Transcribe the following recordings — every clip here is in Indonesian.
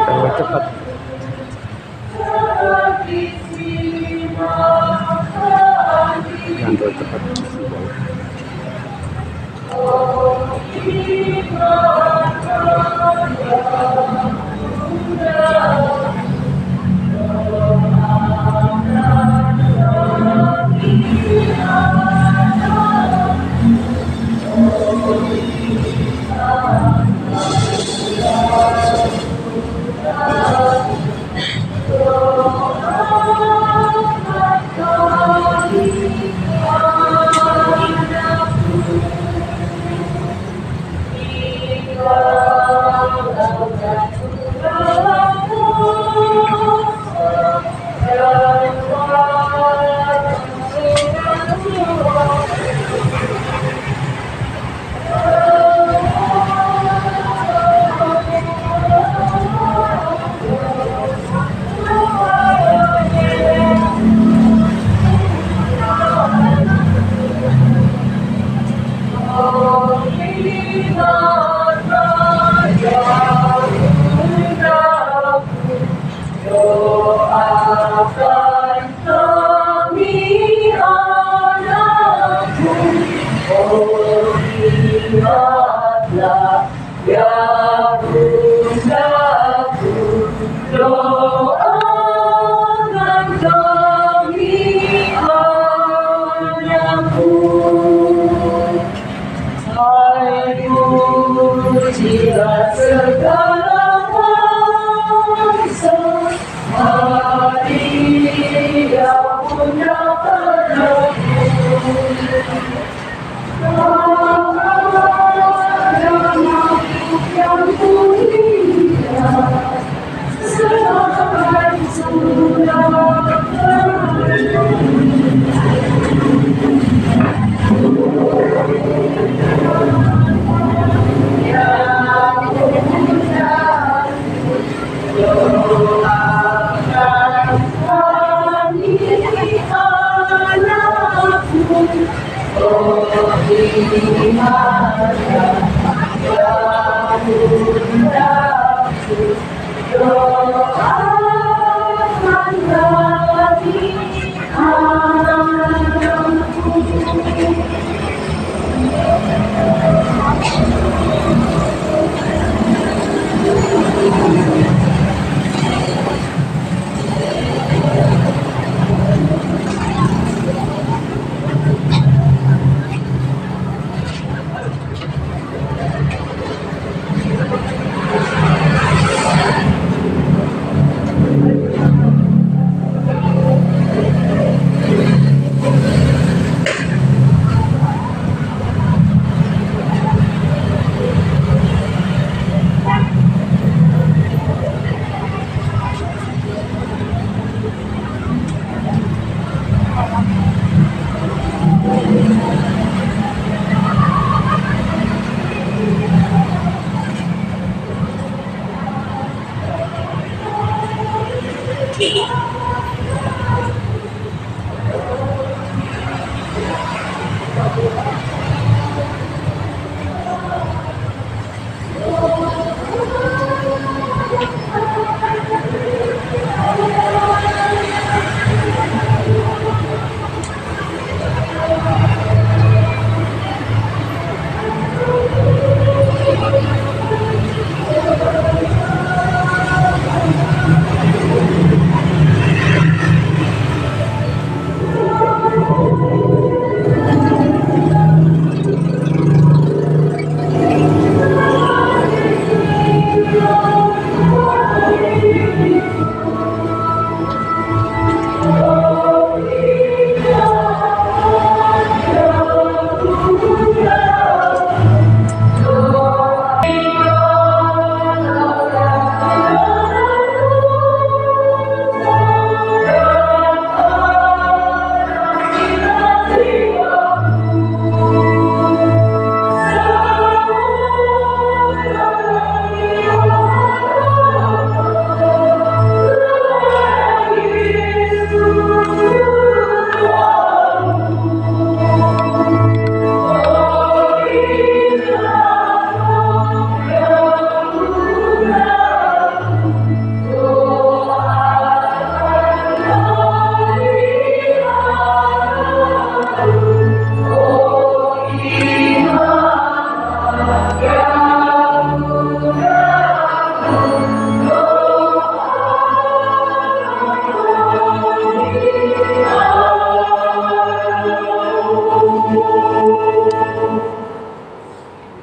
Terlalu cepat. Jangan terlalu cepat.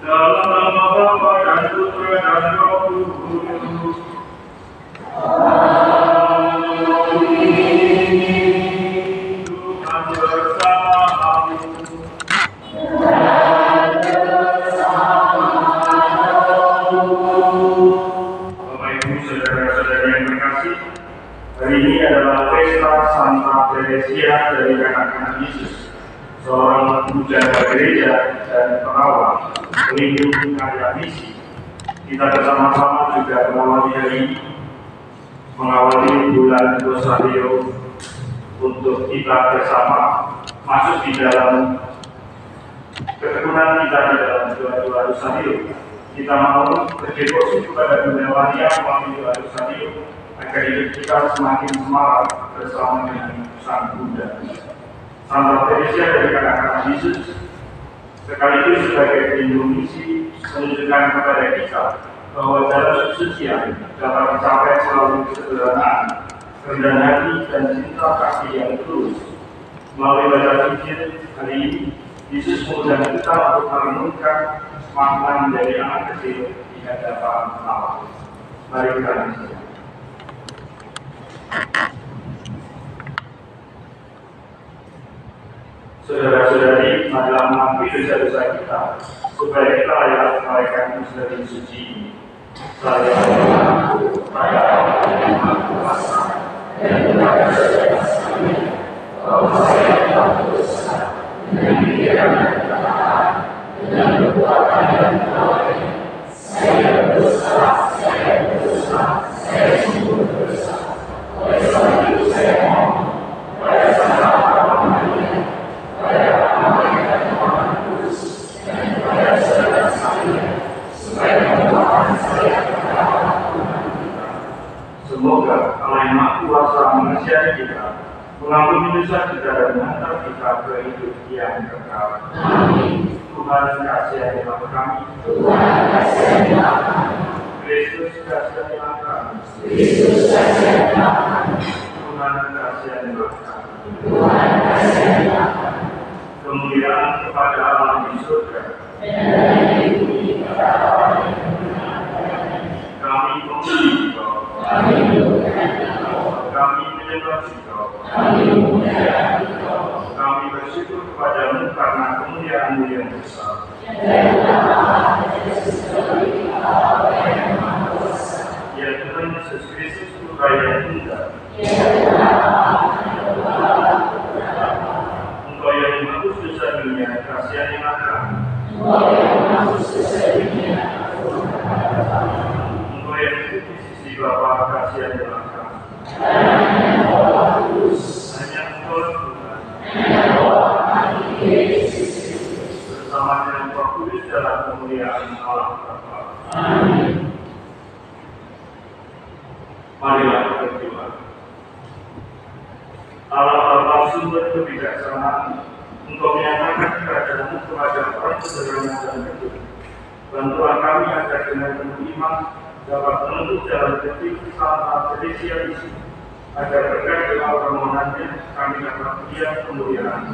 dalam nama Bapa dan Putra dan Roh Kudus. Tuhan bersamamu. Bapak Ibu saudara-saudara yang terkasih, hari ini adalah pesta Santa Teresia dari anak-anak Yesus, seorang penjaga gereja dan perawat pelindung karya misi. Kita bersama-sama juga mengawali hari ini, mengawali bulan Rosario untuk kita bersama masuk di dalam ketekunan kita di dalam doa-doa Rosario. Kita mau berdevosi kepada Bunda Maria melalui doa Rosario agar hidup kita semakin semangat bersama dengan Sang Bunda. Santa Teresia dari anak-anak Yesus sekaligus sebagai pelindung misi menunjukkan kepada kita bahwa jalan kesucian dapat dicapai melalui kesederhanaan, kerendahan hati, dan cinta kasih yang tulus. Melalui baca Injil hari ini, Yesus mengundang kita untuk merenungkan makna dari anak kecil di hadapan Allah. Mari kita berdoa. Saudara-saudari, marilah mengakui dosa-dosa kita, supaya kita layak merayakan Misteri suci ini. Saya mengaku pada yang Maha Kuasa dan kepada saudara kami, bahwa saya telah berdosa dengan pikiran dan perkataan, dengan perbuatan dan perbuatan. Saya berdosa, saya sungguh berdosa. Oleh sebab itu saya mohon pada Santa Maria, pada Anak dan Roh Kudus, dan kepada saudara sekalian, supaya memaafkan saya terhadap Tuhan kita. Semoga Allah yang Maha Kuasa mengasihani kita, mengampuni dosa kita dan mengantar kita ke hidup yang kekal. Amin. Tuhan kasihanilah kami. Tuhan kasihanilah kami. Kristus kasihanilah kami. Kristus kasihanilah kami. Tuhan kasihanilah kami. Tuhan kasihanilah kami. Kemuliaan kepada Allah di surga. Kami memuji Engkau. Kami menyembah Engkau. Kami bersyukur kepadamu karena kemuliaan-Mu yang besar. Ya Tuhan Yesus Kristus, Putra yang tunggal. Engkau yang menghapus dosa dunia, kasihanilah kami. Engkau yang duduk di sisi Bapa, kasihanilah kami. Hanya Engkau Tuhan. Bersama dengan Roh Kudus dalam kemuliaan Allah Bapa. Amin. Marilah kita berdoa. Allah Bapa sumber kebijaksanaan, Engkau menyatakan kerajaan-Mu kepada orang sederhana dan hidup. Bantulah kami agar dengan penuh iman dapat menempuh jalan kecil Santa Teresia ini, agar berkat doa permohonannya kami dapat melihat kemuliaan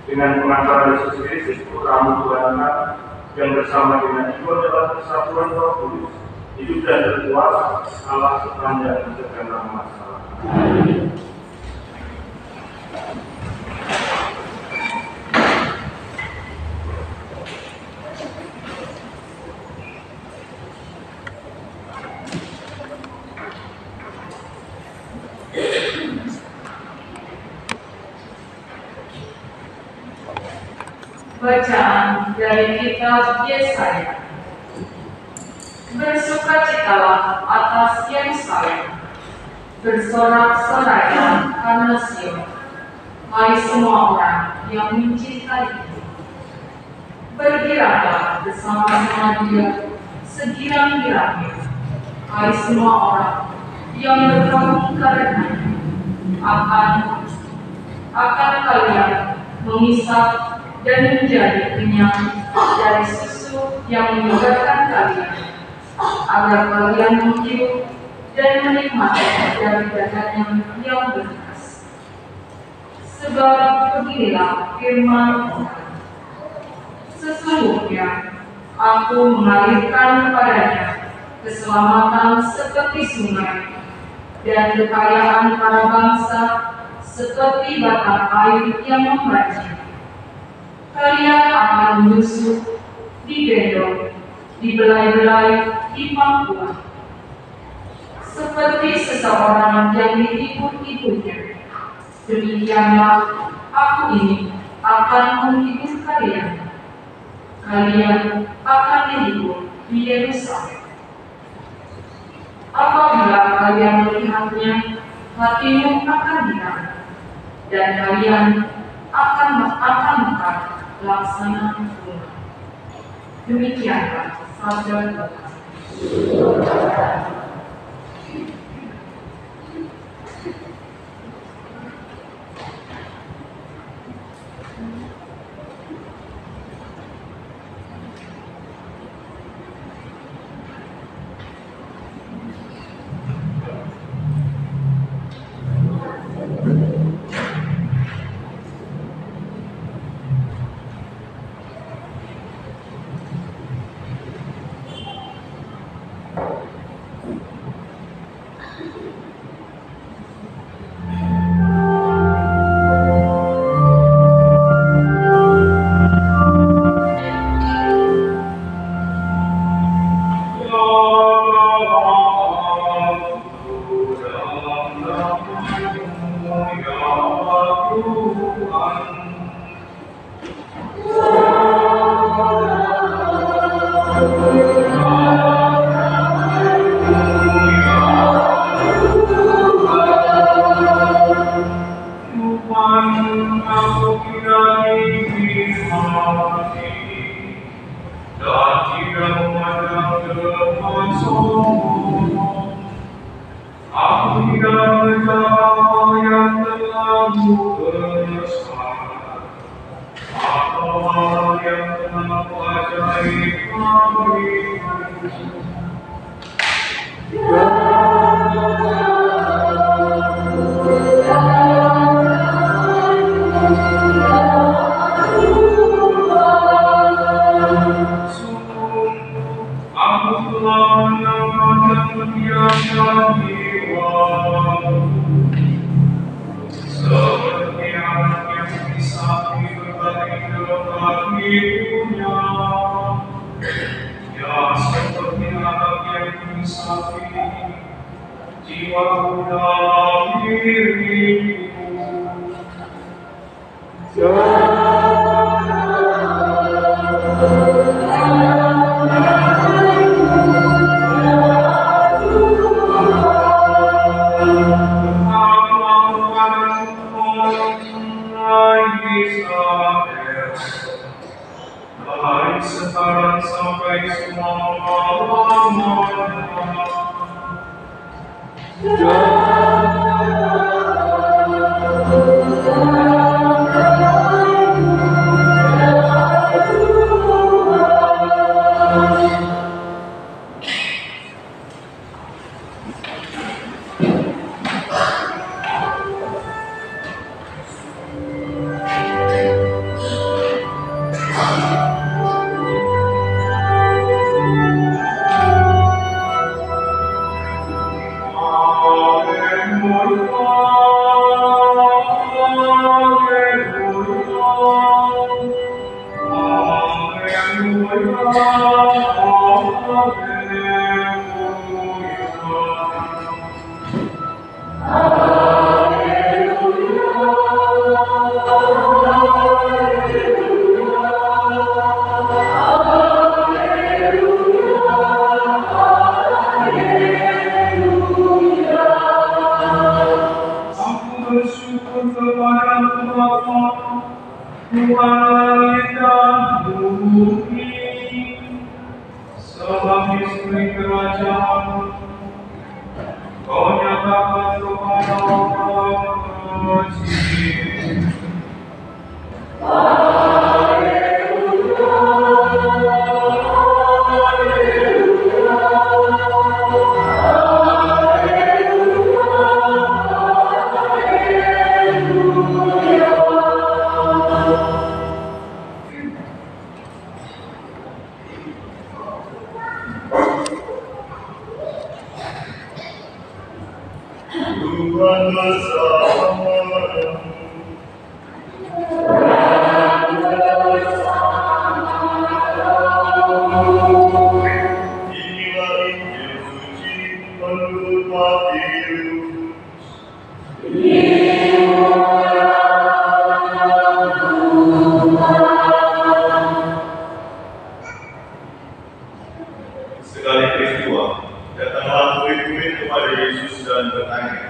dengan pengantar Yesus Kristus Putra-Mu Tuhan kami, yang bersama dengan Ibu dalam persatuan Roh Kudus, hidup dan berkuasa Allah sepanjang segala masa. Amin. Bacaan dari kitab Yesaya. Bersukacitalah atas Yerusalem, bersorak-sorai karena Sion, hai semua orang yang mencintainya. Bergiranglah bersama-sama Dia segirang-girangnya, hai semua orang yang berkabung karenanya. Akan kalian mengisap dan menjadi kenyang dari susu yang menyegarkan kalian, agar kalian menghirup dan menikmati dari dagangnya yang berkas. Sebab beginilah firman Tuhan, sesungguhnya Aku mengalirkan kepadanya keselamatan seperti sungai, dan kekayaan para bangsa seperti batang air yang membanjir. Kalian akan menyusup, digendong, dibelai-belai, dipangkuan, seperti seseorang yang ditipu ibunya. Demikianlah aku ini akan menghibur kalian. Kalian akan dihibur di Yerusalem. Apabila kalian melihatnya, hatimu akan hilang, dan kalian akan mekar laksana bunga. Demikianlah sabda Tuhan. Tuhan bersamamu. Inilah Injil suci menurut Matius. Sekali peristiwa, datanglah murid-murid kepada Yesus dan bertanya,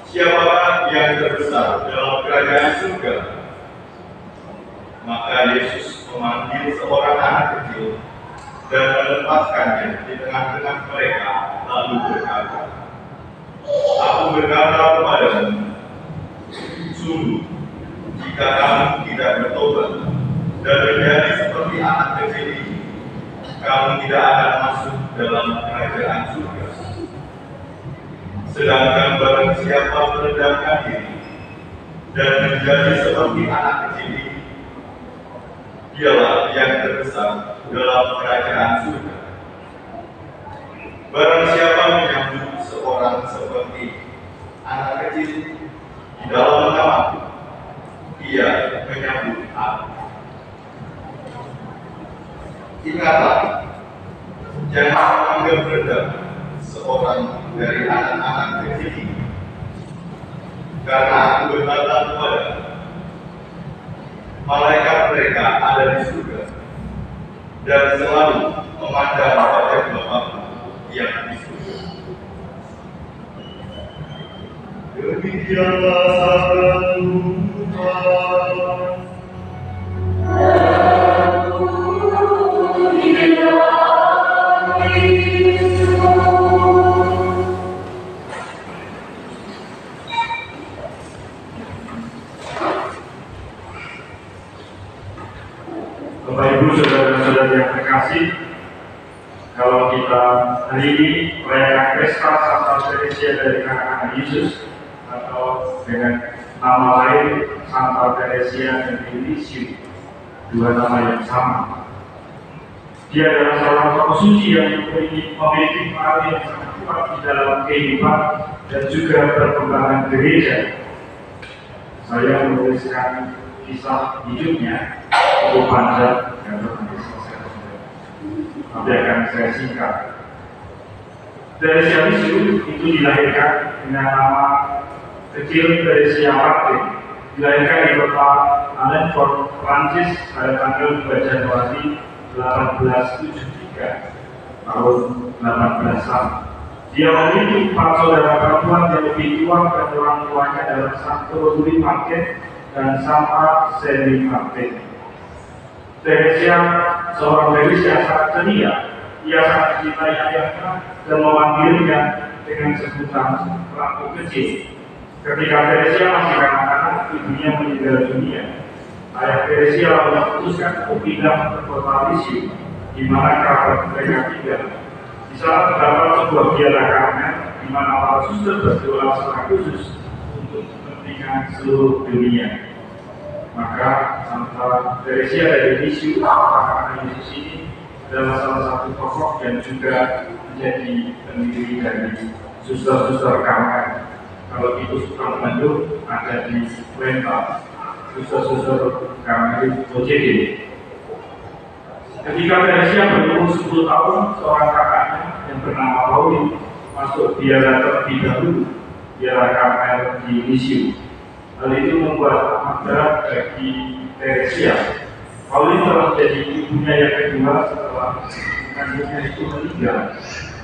"Siapakah yang terbesar dalam kerajaan surga?" Maka Yesus memanggil seorang anak kecil dan menempatkannya di tengah-tengah mereka, lalu berkata, "Aku berkata kepadamu, sungguh, jika kamu tidak bertobat dan menjadi seperti anak kecil ini, kamu tidak akan masuk dalam kerajaan surga. Sedangkan barang siapa merendahkan diri dan menjadi seperti anak kecil ini, dialah yang terbesar dalam kerajaan surga. Barang siapa menyambut seorang seperti anak kecil di dalam namaku, ia menyambut aku. Ingatlah, jangan menganggap rendah seorang dari anak-anak kecil ini, karena aku berkata kepada malaikat mereka ada di surga dan selalu memandang wajah Bapa yang di surga." Demikianlah sabda Tuhan. Bapak Ibu, saudara-saudara yang terkasih, kalau kita hari ini merayakan pesta Santa Teresia dari anak-anak Yesus, atau dengan nama lain Santa Teresia dari Lisieux, dua nama yang sama. Dia adalah seorang tokoh suci yang memiliki pengaruh yang sangat kuat di dalam kehidupan dan juga perkembangan gereja. Saya menuliskan kisah hidupnya cukup panjang dan berkisah, tapi akan saya singkat. Teresia Lisieux itu dilahirkan dengan nama kecil Teresia Martin, dilahirkan di kota Allenfort, Prancis pada tanggal 2 Januari 1873 tahun 1800. Dia memiliki 4 saudara perempuan yang lebih tua dan orang tuanya adalah Santo Louis Martin dan Santa Celine Martin. Teresia seorang gadis yang sangat ceria. Ia sangat mencintai ayahnya dan memanggilnya dengan sebutan Ratu Kecil. Ketika Teresia masih kanak-kanak, ibunya meninggal dunia. Ayah Teresia lalu memutuskan untuk pindah ke kota Lisieux, di mana kerabat mereka tinggal. Di sana terdapat sebuah biara karmel, di mana para suster berdoa secara khusus untuk kepentingan seluruh dunia. Maka Santa Teresia dari Lisieux, anak-anak Yesus ini adalah salah satu tokoh yang juga menjadi pendiri dari suster-suster karmel. Kalau itu suka Bandung ada di Wenta, suster-suster karmel OJD. Ketika Teresia berumur 10 tahun, seorang kakaknya yang bernama Pauline masuk biara terlebih dahulu, biara karmel di Lisieux. Hal itu membuat amat berat bagi Teresia. Pauline telah menjadi ibunya yang kedua setelah kandungnya itu meninggal,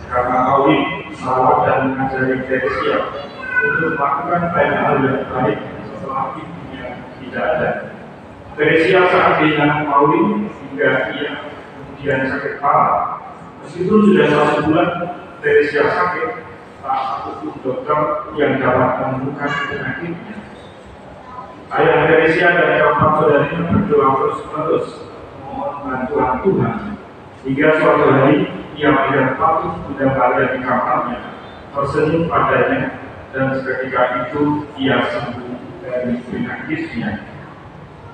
karena Pauline merawat dan mengajari Teresia untuk melakukan banyak hal yang baik setelah ibunya tidak ada. Teresia sangat kehilangan Pauline hingga ia kemudian sakit parah. Meskipun sudah 1 bulan Teresia sakit, tak satupun dokter yang dapat menemukan penyakitnya. Ayah Teresia dan keempat saudarinya berdoa terus-menerus memohon bantuan Tuhan, hingga suatu hari ia melihat patung Bunda Maria di kamarnya, tersenyum padanya, dan seketika itu ia sembuh dari penyakitnya.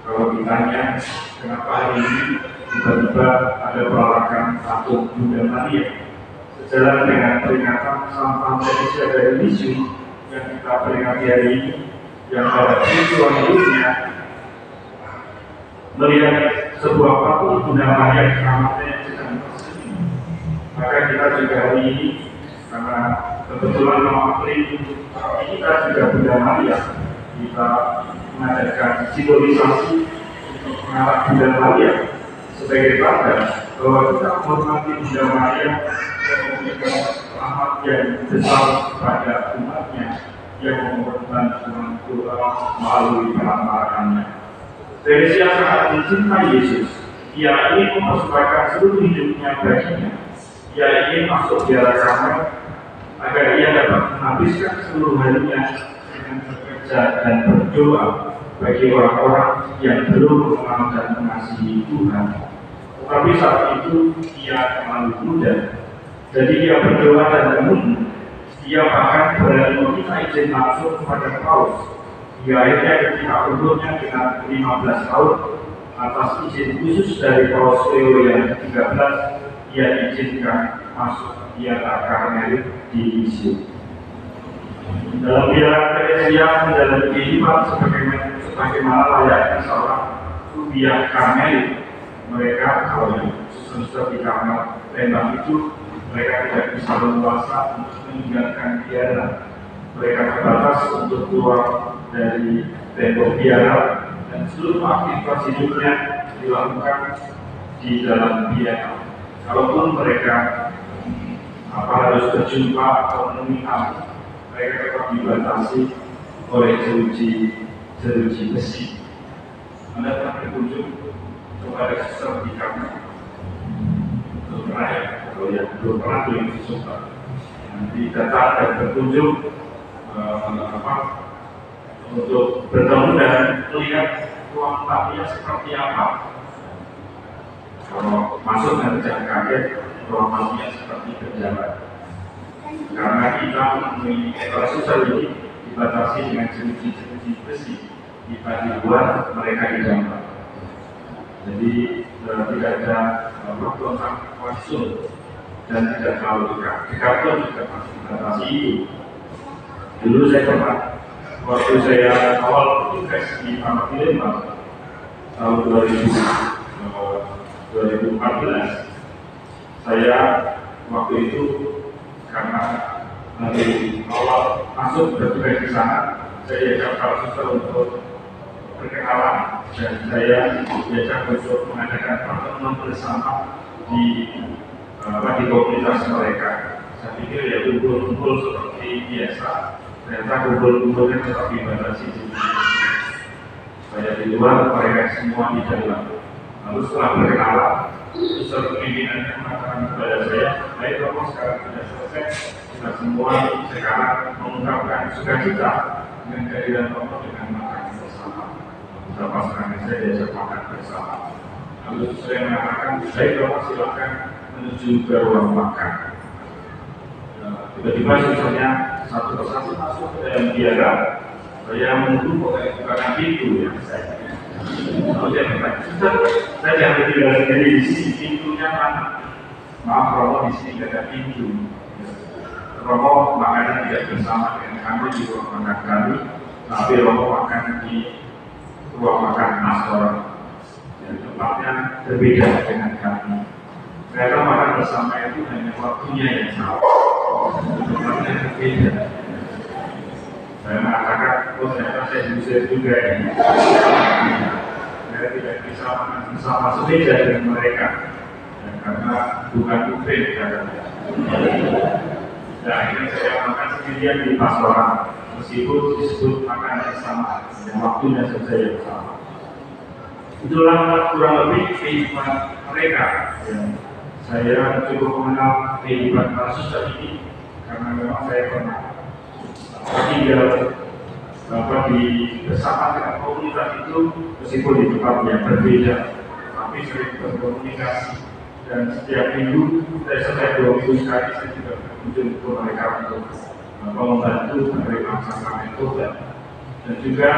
Kalau ditanya kenapa hari ini tiba-tiba ada peralakan patung Bunda Maria, sejalan dengan peringatan Santa Teresia dari Lisieux, yang kita peringati hari ini, yang pada peristiwa hidupnya melihat sebuah waktu Bunda Maria keramatnya yang sedang tersenyum. Maka kita juga hari ini, karena kebetulan Mama April, kita juga Bunda Maria, kita mengadakan simbolisasi untuk mengarah Bunda Maria sebagai tanda bahwa kita menghormati Bunda Maria dan memberikan rahmat yang besar kepada umatnya yang memohon dengan doa melalui peran-perannya. Teresia sangat mencintai Yesus. Ia ingin mempersembahkan seluruh hidupnya baginya. Ia ingin masuk di arah kamar agar ia dapat menghabiskan seluruh harinya dengan bekerja dan berdoa bagi orang-orang yang belum mengenal dan mengasihi Tuhan. Tetapi saat itu ia terlalu muda, jadi ia berdoa dan menunggu. Ia bahkan berani meminta izin langsung kepada Paus. Ia akhirnya ketika umurnya dengan 15 tahun, atas izin khusus dari Paus Leo yang ke-13, ia diizinkan masuk di arah Karmelit di Lisieux. Dalam biara Teresia menjalani kehidupan sebagaimana layaknya seorang rubiah Karmelit. Mereka kalau yang suster di kamar tembak itu, mereka tidak bisa leluasa untuk meninggalkan biara. Mereka terbatas untuk keluar dari tembok biara dan seluruh aktivitas hidupnya dilakukan di dalam biara. Kalaupun mereka harus berjumpa atau menemui tamu, mereka tetap dibatasi oleh jeruji besi. Anda pernah berkunjung kepada suster di kamar? Belum pernah ya? Kalau yang belum pernah belum suster. Nanti datang dan berkunjung untuk bertemu dan melihat ruang tamunya seperti apa. Kalau masuk dan jangan kaget, ruang tamunya seperti pejabat. Karena kita menemui suster ini dibatasi dengan jeruji besi. Kita di luar, mereka di dalam. Jadi tidak ada kontak langsung dan tidak terlalu dekat. Dekat pun juga masih dibatasi itu. Dulu saya pernah, waktu saya awal bertugas di Palembang tahun 2014, saya waktu itu karena nanti awal masuk bertugas di sana, saya diajak para suster untuk berkenalan dan saya diajak untuk mengadakan pertemuan bersama di komunitas mereka. Saya pikir ya kumpul-kumpul seperti biasa, ternyata kumpul-kumpulnya tetap dibatasi. Saya di luar, mereka semua di dalam. Lalu setelah berkenalan, suster pemimpinannya mengatakan kepada saya, baik Romo sekarang sudah selesai, kita semua sekarang mengungkapkan sukacita dengan kehadiran Romo dengan makan bersama. Kita pasangan saya diajak makan bersama. Lalu saya mengatakan, baik Romo silakan menuju ke ruang makan. Tiba-tiba susternya satu persatu masuk ke dalam biara. Saya menunggu kok bukan pintu ya saya. Lalu dia berkata, suster, saya jangan tinggal sendiri di sini, pintunya mana? Maaf Romo, di sini tidak ada pintu. Romo makannya tidak bersama dengan kami di ruang makan kami, tapi Romo makan di ruang makan restoran. Dan tempatnya berbeda dengan kami. Ternyata makan bersama itu hanya waktunya yang sama. Tempatnya berbeda. Saya mengatakan, oh ternyata saya diusir juga ini. Saya tidak bisa makan bersama semeja dengan mereka. Dan karena bukan UPN katanya. Dan akhirnya saya makan sendirian di pastoran. Meskipun disebut makan bersama, dan waktunya saja yang sama. Itulah kurang lebih kehidupan mereka. Saya cukup mengenal kehidupan para suster ini karena memang saya pernah tinggal di bersama dengan komunitas itu, meskipun di tempat yang berbeda, tapi sering berkomunikasi. Dan setiap minggu, setiap 2 minggu sekali saya juga berkunjung ke mereka untuk membantu menerima sakramen tobat. Dan juga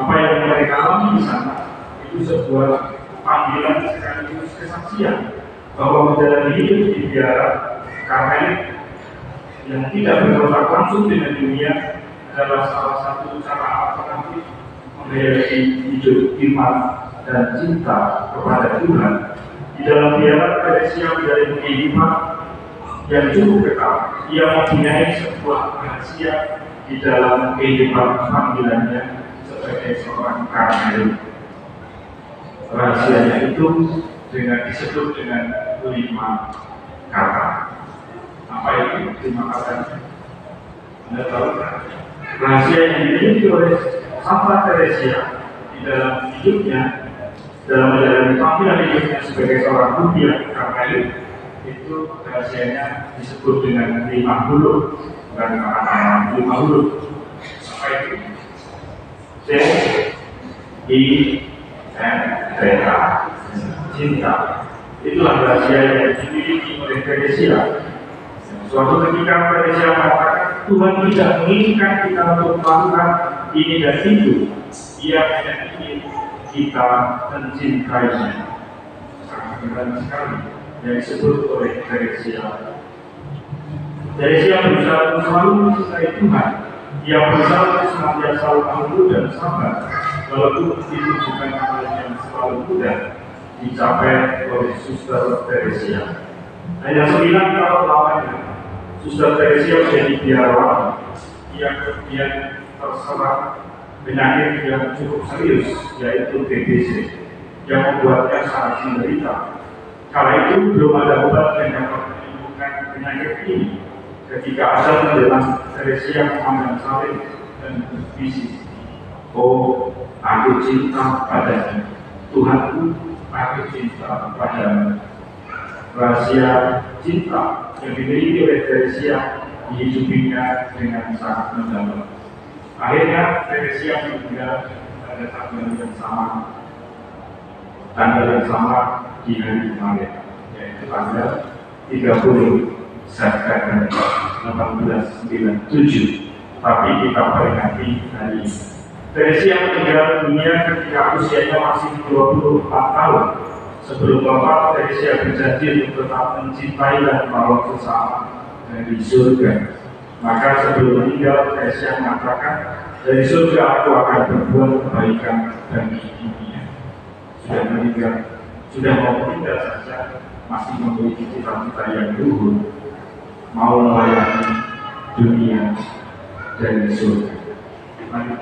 apa yang mereka alami di sana itu sebuah panggilan sekaligus kesaksian bahwa menjalani hidup di biara Karmelit yang tidak berkontak langsung dengan dunia adalah salah satu cara alternatif mengakhiri hidup iman dan cinta kepada Tuhan. Di dalam biara Teresia menjadi kehidupan yang cukup kekal. Ia mempunyai sebuah rahasia di dalam kehidupan panggilannya sebagai seorang Karmel. Rahasianya itu disebut dengan 5 kata. Apa itu 5 kata? Anda tahu kan? Rahasia yang dimiliki oleh Santa Teresia di dalam hidupnya, dalam menjalani panggilan hidupnya sebagai seorang mulia Karmel, itu rahasianya disebut dengan 5 huruf, bukan kata 5 huruf. Apa itu? C, I, N, T, A, cinta. Itulah rahasia yang dimiliki oleh Teresia. Suatu ketika Teresia mengatakan Tuhan tidak menginginkan kita untuk melakukan ini dan itu. Ia hanya ingin kita mencintainya. Sangat keren sekali yang disebut oleh Teresia. Teresia berusaha untuk selalu mencintai Tuhan. Ia berusaha untuk senantiasa lembut dan sabar, walaupun itu bukan hal yang selalu mudah dicapai oleh Suster Teresia. Hanya 9 tahun lamanya, Suster Teresia menjadi biarawan. Ia kemudian terserang penyakit yang cukup serius, yaitu TBC, yang membuatnya sangat menderita. Kala itu belum ada obat yang dapat menyembuhkan penyakit ini. Ketika ada menjelang, Teresia mengambil salib dan berbisik, "Oh, aku cinta padanya, Tuhanku, aku cinta padamu." Rahasia cinta yang dimiliki oleh Teresia dihidupinya dengan sangat mendalam. Akhirnya Teresia meninggal pada tanggal yang sama di hari kemarin, yaitu tanggal 30 September 1897. Tapi kita peringati hari ini. Teresia meninggal dunia ketika usianya masih 24 tahun. Sebelum wafat, Teresia berjanji untuk tetap mencintai dan merawat sesama dari surga. Maka sebelum meninggal, Teresia mengatakan, dari surga aku akan berbuat kebaikan bagi dunia. Sudah meninggal, sudah mau meninggal saja, masih memiliki cita-cita yang luhur, mau melayani dunia dari surga. Mari.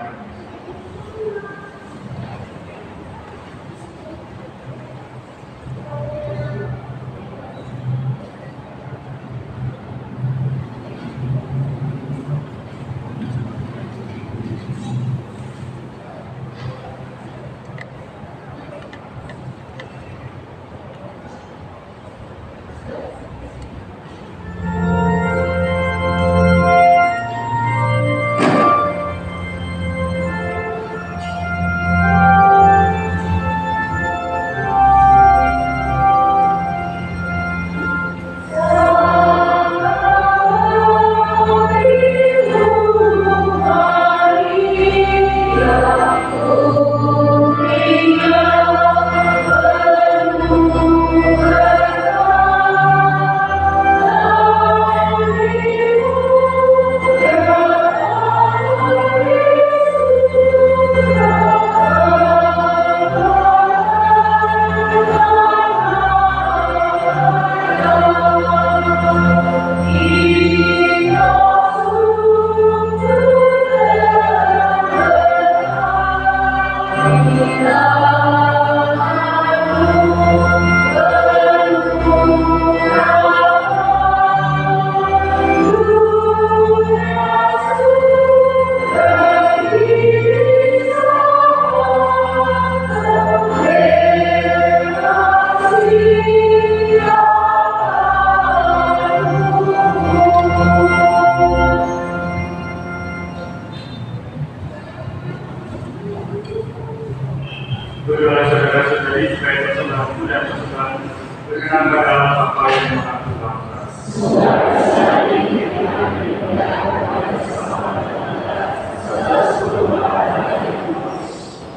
Saudara-saudari, supaya persembahku dan persembahan berkenan pada apa yang Maha Tuhan.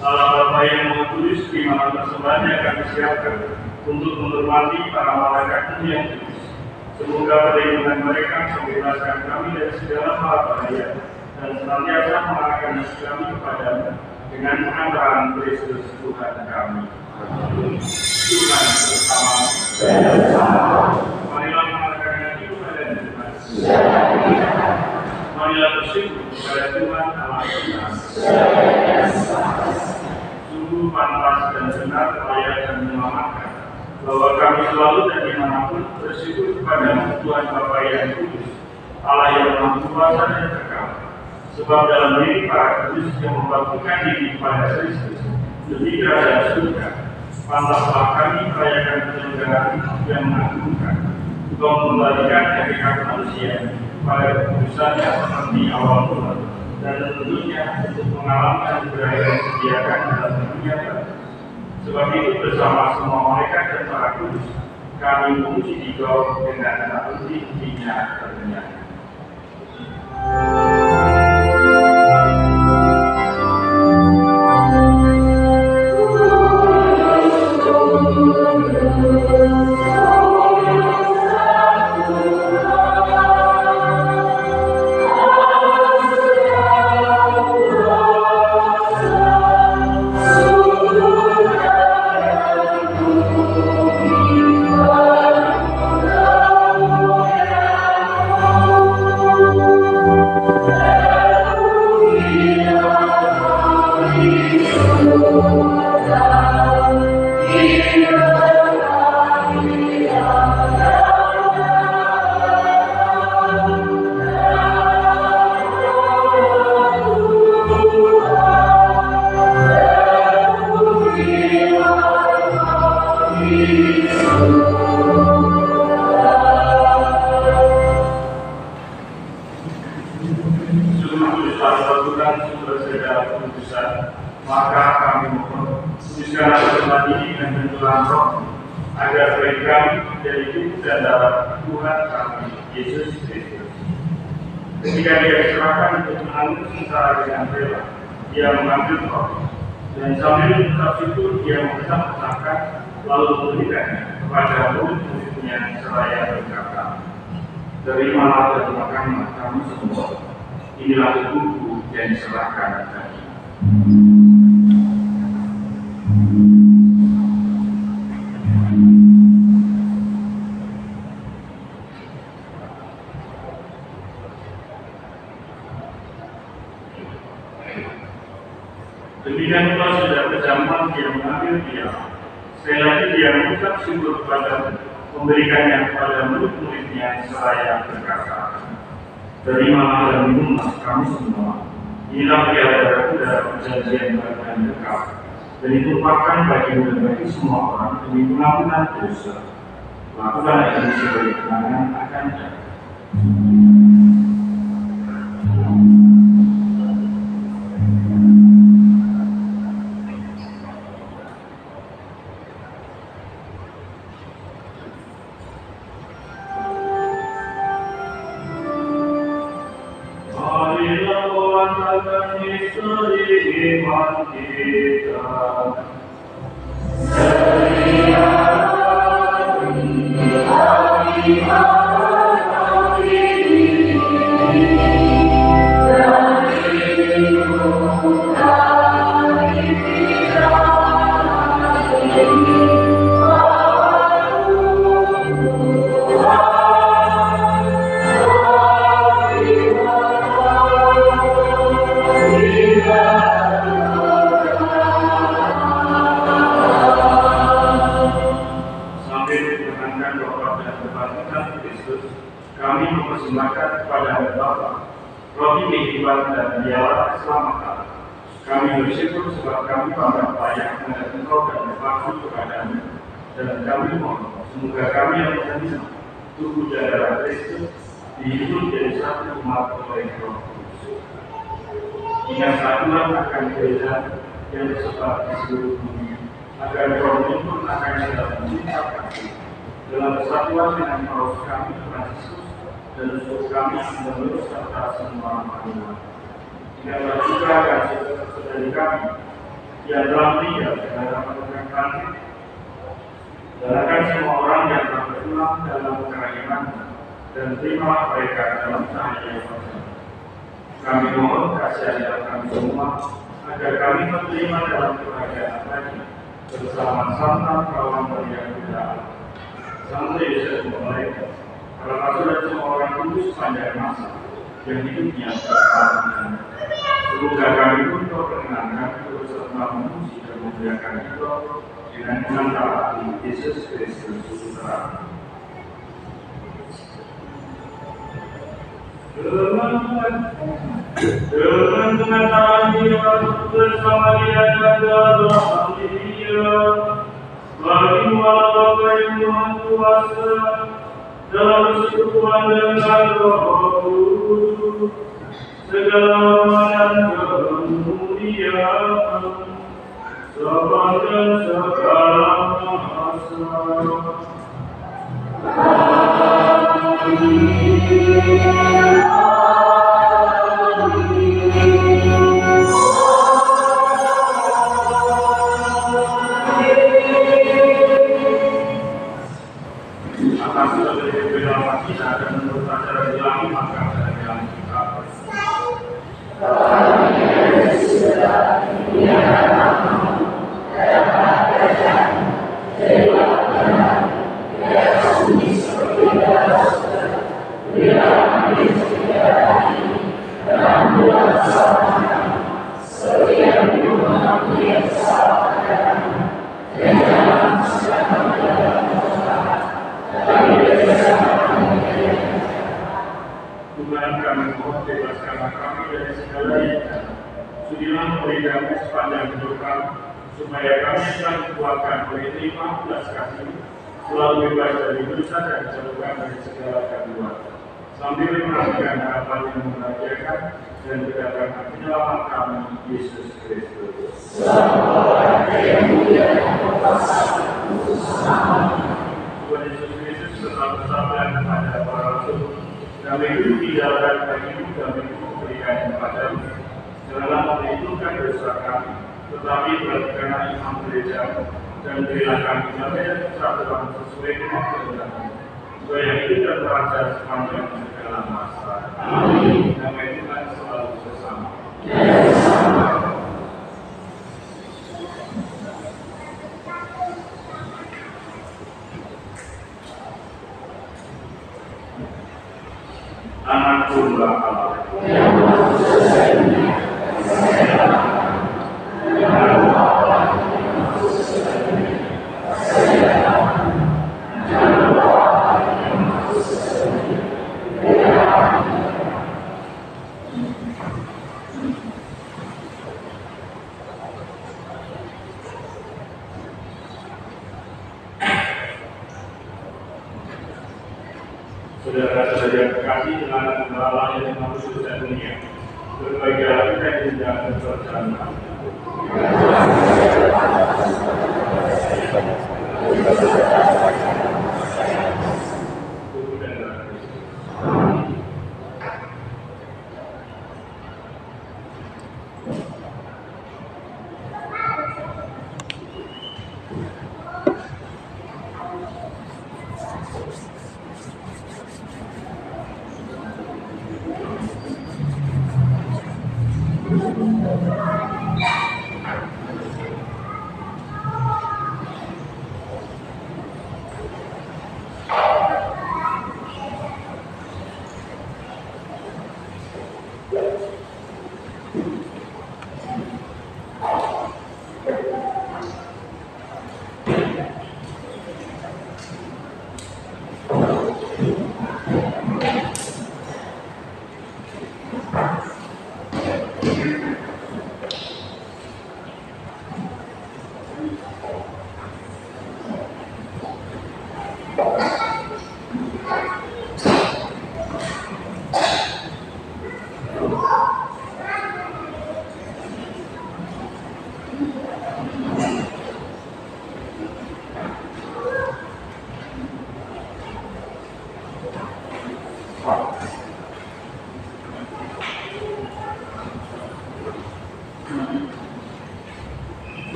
Allah Bapa yang Maha Kudus, di mana persembahannya akan disiapkan untuk menghormati para malaikat yang kudus. Semoga perlindungan mereka membebaskan kami dari segala mara bahaya dan senantiasa mengarahkan kami kepadamu dengan pengantaran Kristus Tuhan kami. Tuhan bersama. Marilah mengarahkan hati kepada Tuhan. Marilah bersyukur kepada Tuhan Allah kita. Sungguh pantas dan benar, layak dan menyelamatkan bahwa kami selalu dan dimanapun bersyukur kepada Tuhan Bapa yang kudus, Allah yang maha kuasa dan kekal. Sebab dalam diri para kudus yang membaktikan diri kepada Kristus demi kerajaan surga, pantaslah kami merayakan penyelenggaraan yang mengagumkan, untuk mengembalikan hakikat manusia pada kekudusannya seperti awal mula, dan tentunya untuk mengalami anugerah yang disediakan dalam dunia baru. Sebab itu bersama semua malaikat dan para kudus, kami memuji Dikau dengan tak henti-hentinya terdengar. Maka kami mohon, kuduskanlah tempat ini dengan benturan roh, agar bagi kami menjadi tubuh dan darah Tuhan kami, Yesus Kristus. Ketika Dia diserahkan untuk menanggung sengsara dengan rela, Dia mengambil roh, dan sambil mengucap syukur Dia mengesah-esahkan, lalu memberikannya kepada murid-muridnya seraya berkata, "Terimalah dan makanlah kamu semua. Inilah tubuhku yang diserahkan bagi." Demikian pula sudah berjamaah Dia mengambil dia. Sekali lagi Dia mengucap syukur kepada, memberikannya kepada murid-muridnya seraya berkata, "Terimalah dan minumlah kamu semua. Inilah darahku dalam perjanjian baru dan kekal, dan ditumpahkan bagimu dan bagi semua orang demi pengampunan dosa. Lakukanlah ini sebagai kenangan akan Dia." Kami mempersembahkan kepada Bapa roti kehidupan dan dialah keselamatan. Kami bersyukur sebab kami pandang layak menghadap Engkau dan berpaku kepadamu. Dan kami mohon, semoga kami yang menerima tubuh dan darah Kristus dihidup jadi satu umat oleh Roh Kudus. Ingat satuan akan gereja yang tersebar di seluruh bumi, agar Roh menyempurnakannya dalam cinta kasih, dalam kesatuan dengan Paulus kami Franciscus dan usul kami menerus serta semua manusia. Ingatlah juga akan saudara-saudari kami yang telah meninggal dalam penerangan bangkit, dan akan semua orang yang telah berulang dalam kerahiman dan terima mereka dalam cahaya wajah. Kami mohon kasihanilah kami semua, agar kami menerima dalam kerajaan lagi bersama Santa Perawan Maria Bunda Allah, Santa Yosef mulai karena sudah semua orang kudus sepanjang masa yang hidupnya berkelanjutan. Semoga kami pun berkenan terus serta memuji dan memuliakan Engkau dengan pengantaran Yesus Kristus Putra. Dengan pengantaran Dia bersama Dia dan dalam Dia, bagi Allah Bapa yang Maha Kuasa, dalam persekutuan dengan Roh Kudus, segala dan kemuliaan sepanjang segala masa. Atas segala perbedaan kita dan menurut acara dilangi maka yang kita Tuhan kami mohon bebaskanlah kami dari segala yang sudilah memberi kami sepanjang hidup kami, supaya kami telah dikuatkan oleh terima belas kasih, selalu bebas dari dosa dan dijauhkan dari segala keburukan, sambil menantikan harapan yang membahagiakan dan kedatangan penyelamat kami, Yesus Kristus. Tuhan Yesus Kristus tetap bersabda kepada para rasul, kami itu tidak akan bagimu, kami itu berikan kepadamu. Janganlah memperhitungkan dosa kami, tetapi perhatikanlah imam gereja dan berilah kami damai dan persatuan sesuai dengan kehendakmu, supaya hidup dan terasa sepanjang segala masa. Amin. Damai Tuhan selalu bersama. Anak tunggal Allah. Saudara-saudara yang terkasih, dengan Allah yang Maha Kudus dan dunia, berbahagialah kita yang sedang berjalan.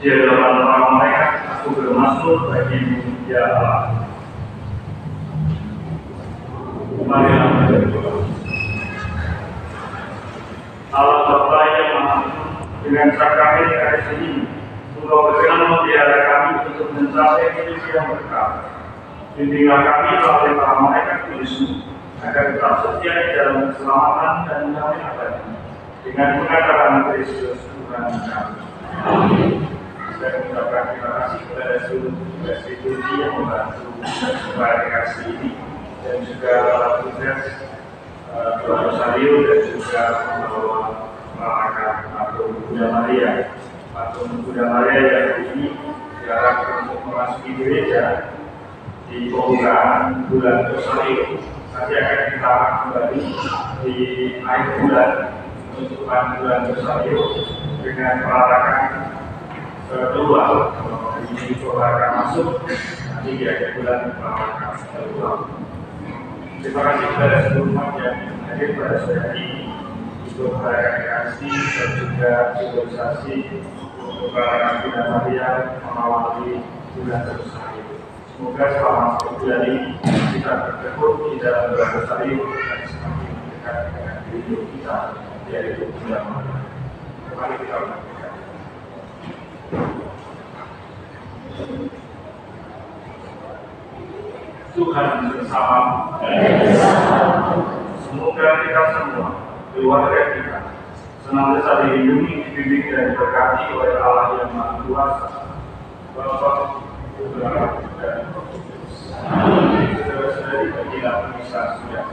Di hadapan para malaikat aku bermasuk bagimu ya Allah. Marilah berdoa. Allah Bapa yang Maha, dengan sakramen hari ini, Engkau berkenan memelihara kami untuk mencapai hidup yang berkah. Bimbinglah kami melalui para malaikat kudus-Mu, agar tetap setia di dalam keselamatan dan damai abadi. Dengan pengatakan Kristus Tuhan kami. Amin. Saya mengucapkan terima kasih kepada seluruh institusi yang membantu klarifikasi ini dan juga para tugas Tuan Rosario dan juga membawa masyarakat Patung Bunda Maria. Patung Bunda Maria yang hari ini diarah untuk memasuki gereja di pembukaan bulan Rosario. Nanti akan kita kembali di akhir bulan untuk bulan Rosario dengan perarakan keluar. Ini coba akan masuk nanti di akhir bulan perarakan keluar. Terima kasih kepada seluruh umat yang hadir pada sore hari ini untuk klarifikasi dan juga sosialisasi untuk para Bunda Maria mengawali bulan Rosario. Semoga selama bulan ini kita bertekun di dalam bulan Rosario dan semakin dekat dengan hidup kita, yaitu Bunda Maria. Mari kita lakukan. Tuhan bersama. Semoga kita semua, keluarga kita, senantiasa dilindungi, dibimbing dan diberkati oleh Allah yang Maha Kuasa, Bapa, Putra, dan Roh Kudus. Saudara-saudari, bagilah misa sudah.